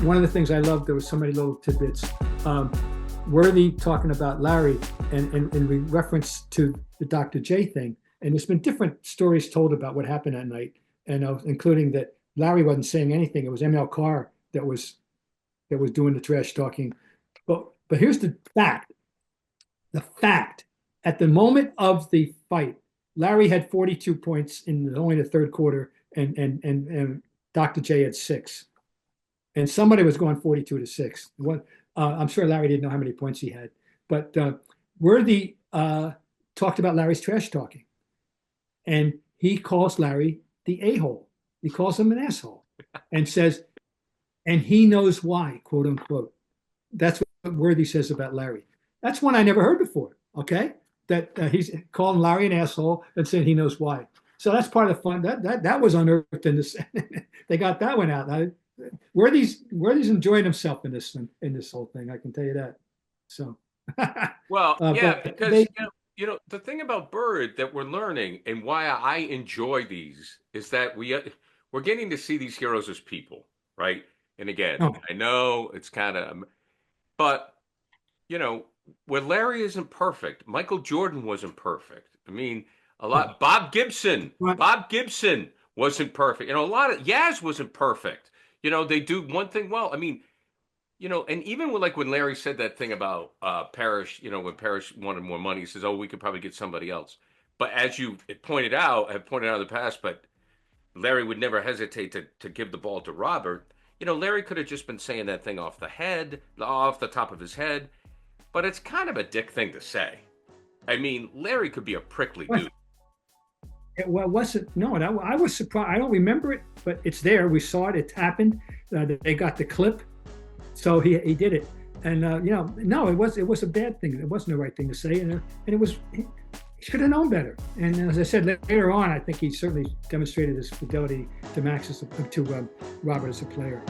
one of the things I loved, there was so many little tidbits. Worthy talking about Larry and in reference to the Dr. J thing. And there's been different stories told about what happened that night, and including that Larry wasn't saying anything. It was ML Carr that was doing the trash talking. But here's the fact. The fact, at the moment of the fight, Larry had 42 points in only the third quarter, and Dr. J had 6. And somebody was going 42-6. I'm sure Larry didn't know how many points he had. But Worthy talked about Larry's trash talking. And he calls Larry the a-hole. He calls him an asshole and says, and he knows why, quote unquote. That's what Worthy says about Larry. That's one I never heard before, okay? That he's calling Larry an asshole and saying he knows why. So that's part of the fun. That was unearthed in this. They got that one out. Worthy's enjoying himself in this whole thing. I can tell you that. So. Well, yeah, because they, the thing about Bird that we're learning and why I enjoy these is that we're getting to see these heroes as people, right? And again, oh, I know it's kind of, but where Larry isn't perfect, Michael Jordan wasn't perfect. I mean, Bob Gibson wasn't perfect. A lot of Yaz wasn't perfect. They do one thing well. I mean, and even when Larry said that thing about Parrish, when Parrish wanted more money, he says, "Oh, we could probably get somebody else." But as you pointed out, have pointed out in the past, but Larry would never hesitate to give the ball to Robert. Larry could have just been saying that thing off the top of his head. But it's kind of a dick thing to say. I mean, Larry could be a prickly dude. Well, wasn't no. I was surprised. I don't remember it, but it's there. We saw it. It happened. They got the clip, so he did it. And no, it was a bad thing. It wasn't the right thing to say, and it was. He should have known better. And as I said later on, I think he certainly demonstrated his fidelity to Robert as a player.